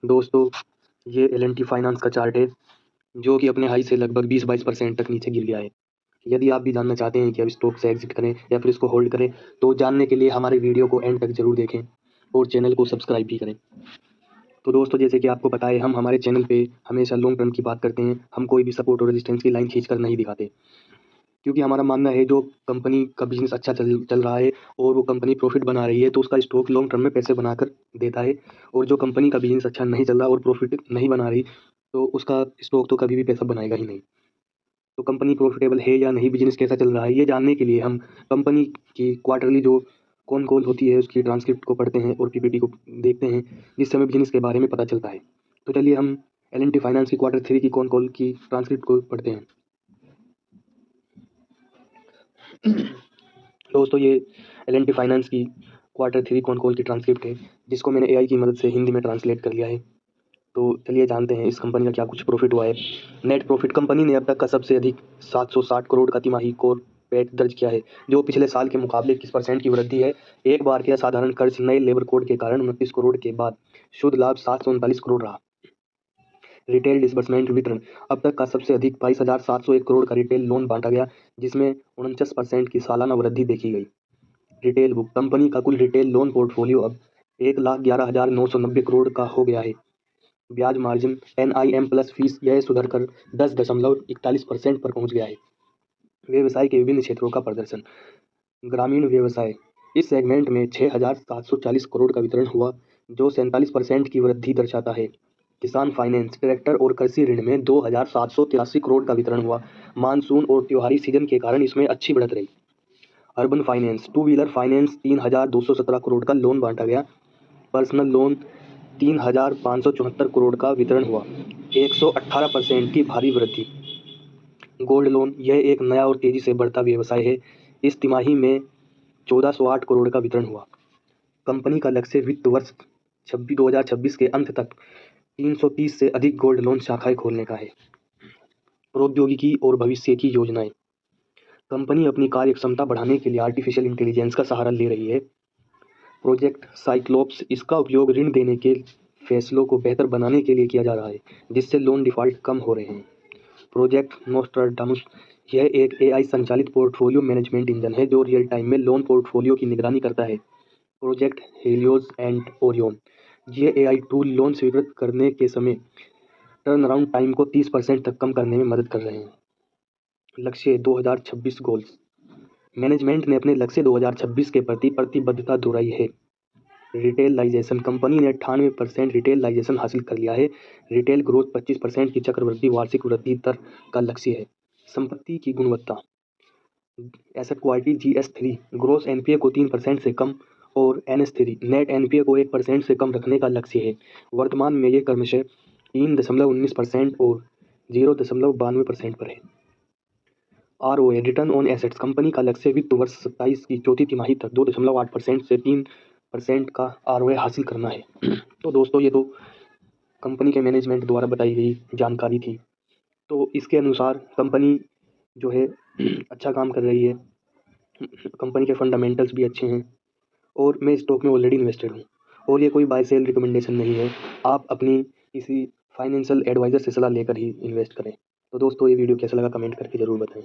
दोस्तों ये L&T finance का चार्ट है जो कि अपने हाई से लगभग 20-22% तक नीचे गिर गया है। यदि आप भी जानना चाहते हैं कि अब स्टॉक से एग्जिट करें या फिर इसको होल्ड करें तो जानने के लिए हमारे वीडियो को एंड तक जरूर देखें और चैनल को सब्सक्राइब भी करें। तो दोस्तों जैसे कि आपको पता है हम हमारे चैनल पे हमेशा लॉन्ग टर्म की बात करते हैं। हम कोई भी सपोर्ट और रेजिस्टेंस की लाइन खींच कर नहीं दिखाते, क्योंकि हमारा मानना है जो कंपनी का बिजनेस अच्छा चल रहा है और वो कंपनी प्रॉफिट बना रही है तो उसका स्टॉक लॉन्ग टर्म में पैसे बनाकर देता है। और जो कंपनी का बिजनेस अच्छा नहीं चल रहा और प्रॉफिट नहीं बना रही तो उसका स्टॉक तो कभी भी पैसा बनाएगा ही नहीं। तो कंपनी प्रॉफिटेबल है या नहीं, बिजनेस कैसा चल रहा है, ये जानने के लिए हम कंपनी की क्वार्टरली जो कौन कॉल होती है उसकी ट्रांसक्रिप्ट को पढ़ते हैं और पीपीटी को देखते हैं, जिससे हमें बिजनेस के बारे में पता चलता है। तो चलिए हम एल&टी फाइनेंस की Q3 की कौन कॉल की ट्रांसक्रिप्ट को पढ़ते हैं। दोस्तों ये एल&टी फाइनेंस की Q3 कौन कॉल की ट्रांसक्रिप्ट है, जिसको मैंने एआई की मदद से हिंदी में ट्रांसलेट कर लिया है। तो चलिए जानते हैं इस कंपनी का क्या कुछ प्रॉफिट हुआ है। नेट प्रॉफिट कंपनी ने अब तक का सबसे अधिक 760 करोड़ का तिमाही कोर पैट दर्ज किया है, जो पिछले साल के मुकाबले 21% की वृद्धि है। एक बार के असाधारण खर्च नए लेबर कोड के कारण 29 करोड़ के बाद शुद्ध लाभ 739 करोड़ रहा। रिटेल डिसबर्समेंट वितरण अब तक का सबसे अधिक 22,701 करोड़ का रिटेल लोन बांटा गया, जिसमें 49% की सालाना वृद्धि देखी गई। रिटेल बुक कंपनी का कुल रिटेल लोन पोर्टफोलियो अब 1,11,990 करोड़ का हो गया है। ब्याज मार्जिन NIM प्लस फीस यह सुधर कर 10.41% पर पहुंच गया है। व्यवसाय के विभिन्न क्षेत्रों का प्रदर्शन। ग्रामीण व्यवसाय इस सेगमेंट में 6,740 करोड़ का वितरण हुआ, जो 47% की वृद्धि दर्शाता है। किसान फाइनेंस ट्रैक्टर और कृषि ऋण में 2,783 करोड़ का वितरण हुआ। मानसून और त्योहारी सीजन के कारण इसमें अच्छी बढ़त रही। Urban finance two wheeler finance 3,217 crore का लोन बांटा गया। पर्सनल लोन 3,574 करोड़ का वितरण हुआ, 118% की भारी वृद्धि। गोल्ड लोन यह एक नया और तेजी से बढ़ता व्यवसाय है। इस तिमाही में 1,408 करोड़ का वितरण हुआ। कंपनी का लक्ष्य वित्त वर्ष 2026 के अंत तक 330 से अधिक गोल्ड लोन शाखाएं खोलने का है। प्रौद्योगिकी और भविष्य की योजनाएं। कंपनी अपनी कार्य क्षमता बढ़ाने के लिए आर्टिफिशियल इंटेलिजेंस का सहारा ले रही है। प्रोजेक्ट साइक्लोप्स इसका उपयोग ऋण देने के फैसलों को बेहतर बनाने के लिए किया जा रहा है, जिससे लोन डिफ़ॉल्ट कम हो रहे हैं। प्रोजेक्ट नोस्ट्राडामस यह एक AI संचालित पोर्टफोलियो मैनेजमेंट इंजन है जो रियल टाइम में लोन पोर्टफोलियो की निगरानी करता है। प्रोजेक्ट हेलियोस एंड ओरियन ये AI टूल लोन स्वीकृत करने के समय टर्न अराउंड टाइम को 30% तक कम करने में मदद कर रहे हैं। लक्ष्य 2026 गोल्स। मैनेजमेंट ने अपने लक्ष्य 2026 के प्रति प्रतिबद्धता दोहराई है। रिटेलाइजेशन कंपनी ने 98% रिटेलाइजेशन हासिल कर लिया है। रिटेल ग्रोथ 25% की चक्रवृद्धि वार्षिक वृद्धि दर का लक्ष्य है। संपत्ति की गुणवत्ता asset quality GS3 gross NPA को 3% से कम और NS3 नेट NPA को 1% से कम रखने का लक्ष्य है। वर्तमान में ये क्रमशः 3.19% और 0.92% पर है। ROA return on assets company का लक्ष्य वित्त वर्ष 27 की चौथी तिमाही तक 2.8% से 3% का ROA हासिल करना है। तो दोस्तों ये तो कंपनी के मैनेजमेंट द्वारा बताई गई जानकारी थी। तो इसके अनुसार कंपनी जो है अच्छा काम कर रही है। कंपनी के फंडामेंटल्स भी अच्छे हैं और मैं स्टॉक में ऑलरेडी इन्वेस्टेड हूँ और ये कोई बाय सेल रिकमेंडेशन नहीं है। आप अपनी किसी फाइनेंशियल एडवाइज़र से सलाह लेकर ही इन्वेस्ट करें। तो दोस्तों ये वीडियो कैसा लगा कमेंट करके ज़रूर बताएं।